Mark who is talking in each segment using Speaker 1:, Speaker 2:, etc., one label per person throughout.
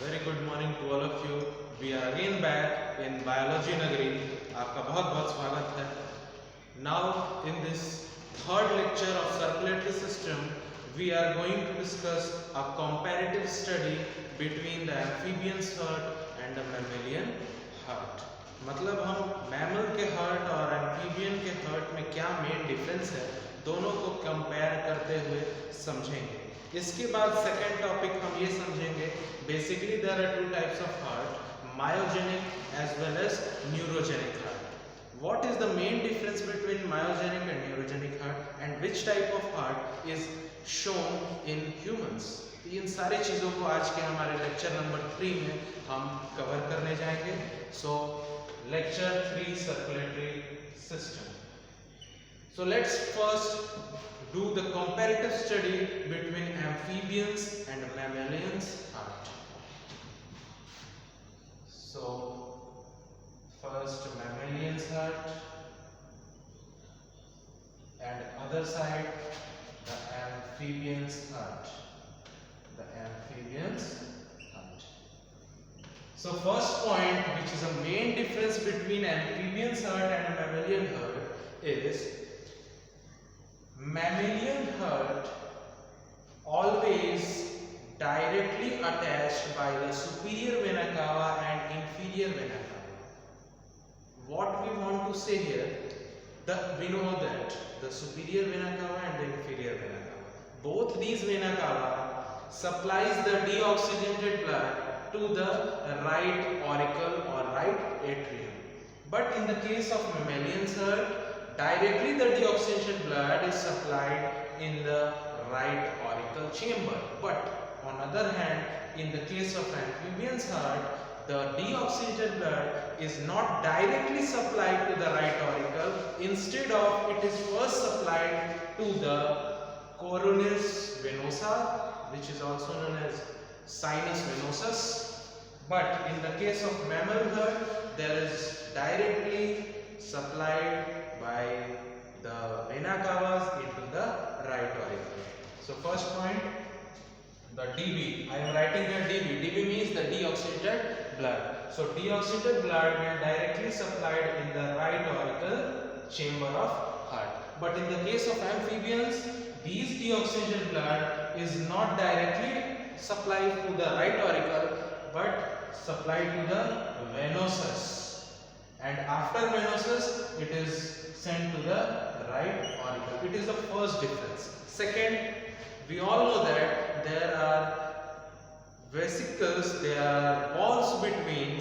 Speaker 1: Very good morning to all of you. We are again back in Biology Nagari. आपका बहुत बहुत स्वागत है. Now in this third lecture of circulatory system, we are going to discuss a comparative study between the amphibian's heart and the mammalian heart. मतलब हम mammal के heart और amphibian के हार्ट में क्या मेन डिफरेंस है, दोनों को कंपेयर करते हुए समझेंगे. इसके बाद सेकेंड टॉपिक हम ये समझेंगे. Basically there are two types of heart, myogenic as well as neurogenic heart. What is the main difference between myogenic and neurogenic heart and which type of heart is shown in humans? इन सारी चीज़ों को आज के हमारे lecture number 3 में हम cover करने जाएंगे. सो lecture 3 circulatory system. So let's first do the comparative study between amphibians and mammalians heart. So first mammalians heart and other side the amphibians heart. The amphibians heart. So first point, which is a main difference between amphibians heart and a mammalian heart, is mammalian heart always directly attached by the superior vena cava and inferior vena cava. What we want to say here, we know that the superior vena cava and the inferior vena cava, both these vena cava supplies the deoxygenated blood to the right auricle or right atrium. But in the case of mammalian heart, directly the deoxygenated blood is supplied in the right auricle chamber. But on other hand, in the case of amphibian's heart, the deoxygenated blood is not directly supplied to the right auricle. Instead of, it is first supplied to the coronis venosa, which is also known as sinus venosus. But in the case of mammal heart, there is directly supplied by the vena cavas into the right auricle. So first point, the DB. I am writing here DB. DB means the deoxygenated blood. So deoxygenated blood will directly supplied in the right auricle chamber of heart. But in the case of amphibians, these deoxygenated blood is not directly supplied to the right auricle, but supplied to the venosus. And after venosus, it is sent to the right auricle. It is the first difference. Second, we all know that there are vesicles, there are walls between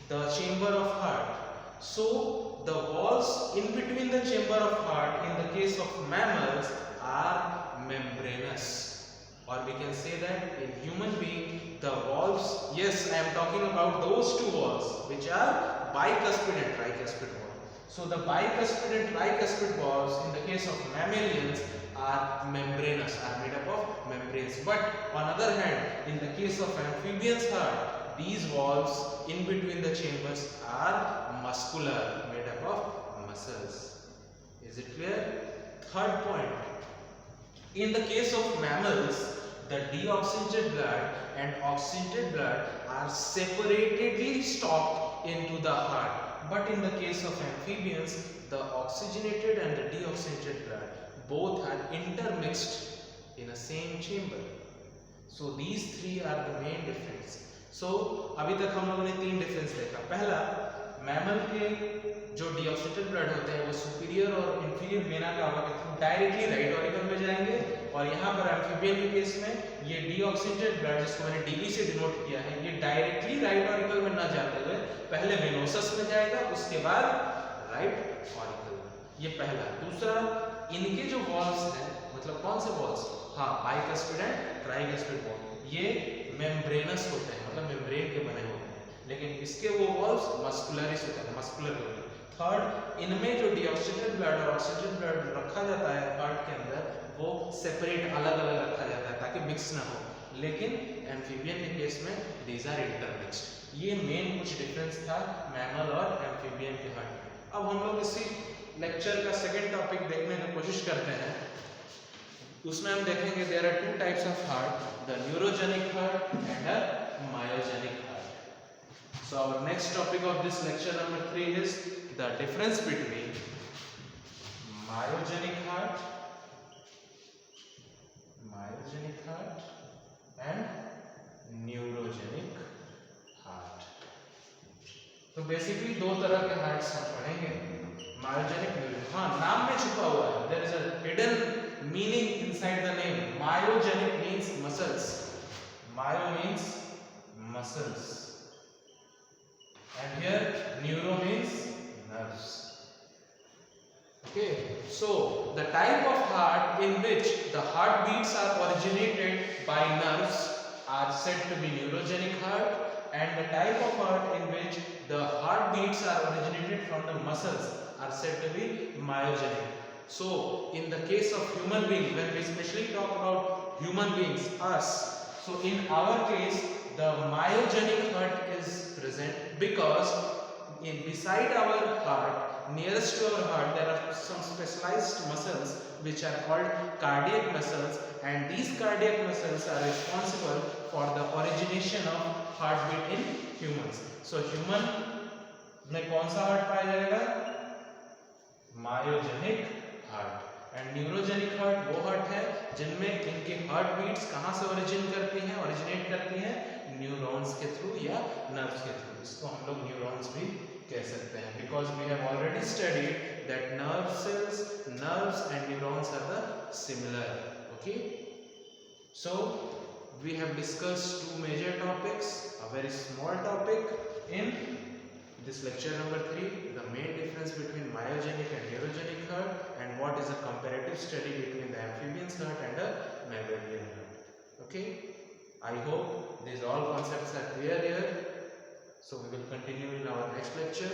Speaker 1: the chamber of heart. So the walls in between the chamber of heart in the case of mammals are membranous. Or we can say that in human being, the walls, yes, I am talking about those two walls which are bicuspid and tricuspid walls. So the bicuspid and tricuspid walls in the case of mammalians are membranous, are made up of membranes. But on other hand, in the case of amphibians heart, these walls in between the chambers are muscular, made up of muscles. Is it clear? Third point, in the case of mammals, the deoxygenated blood and oxygenated blood are separately stopped into the heart. But in the case of amphibians, the oxygenated and the deoxygenated blood both are intermixed in a same chamber. So these three are the main difference. So अभी तक हम लोगों ने तीन difference देखा. पहला, mammal के जो डिऑक्सीजेनेटेड ब्लड होते हैं वो सुपीरियर और इंफीरियर वेना कावा के थ्रू डायरेक्टली राइट ऑरिकल में जाएंगे. और यहाँ पर एम्फीबियन के केस में ये डीऑक्सीजेनेटेड ब्लड, जिसको मैंने डीबी से डिनोट किया है, ये डायरेक्टली राइट ऑरिकल में ना जाते हुए पहले वेनोसस में जाएगा, उसके बाद राइट ऑरिकल. ये पहला. दूसरा, इनके जो वॉल्स हैं, मतलब कौन से वॉल्स, हाँ, बाइकस्पिड एंड ट्राइकस्पिड वॉल, ये मेम्ब्रेनस होते हैं, मतलब मेम्ब्रेन के बने होते हैं. लेकिन इसके वो वॉल्स मस्कुलरिस होते हैं, मस्कुलर होते हैं. थर्ड, इनमें जो डीऑक्सीजेनेटेड ब्लड और ऑक्सीजन ब्लड रखा जाता है हार्ट के अंदर, वो सेपरेट अलग अलग रखा जाता है ताकि मिक्स ना हो. लेकिन एम्फीबियन के केस में दीज आर इंटरमिक्स्ड. ये मेन कुछ डिफरेंस था मैमल और एम्फीबियन के हार्ट में. अब हम लोग इसी लेक्चर का सेकेंड टॉपिक देखने की कोशिश करते हैं. उसमें हम देखेंगे there are two types of heart, the neurogenic heart and a myogenic heart. So our next topic of this lecture number 3 is the difference between myogenic heart and neurogenic heart. तो basically दो तरह के hearts हम पढ़ेंगे, myogenic, neurogenic. हाँ, नाम में छुपा हुआ है. There is a hidden meaning inside the name. Myogenic means muscles. Myo means muscles, and here neuro means nerves. Okay, so the type of heart in which the heartbeats are originated by nerves are said to be neurogenic heart, and the type of heart in which the heartbeats are originated from the muscles are said to be myogenic. So in the case of human being, when we especially talk about human beings, us, so in our case the myogenic heart is present because beside our heart, nearest to our heart, there are some specialized muscles which are called cardiac muscles, and these cardiac muscles are responsible for the origination of heartbeat in humans. So human में कौन सा heart पाया जाएगा? Myogenic heart. And neurogenic heart वो heart है जिनमें इनके heart beats कहाँ से ओरिजिनेट करती हैं न्यूरॉन्स के थ्रू या नर्व्स के थ्रू. इसको हम लोग न्यूरॉन्स भी कह सकते हैं, because we have already studied that nerve cells, nerves and neurons are the similar. Okay, so we have discussed two major topics, a very small topic in this lecture number 3, the main difference between myogenic and neurogenic heart, and what is a comparative study between the amphibian's heart and the mammalian heart. Okay, I hope these all concepts are clear here. So we will continue in our next lecture.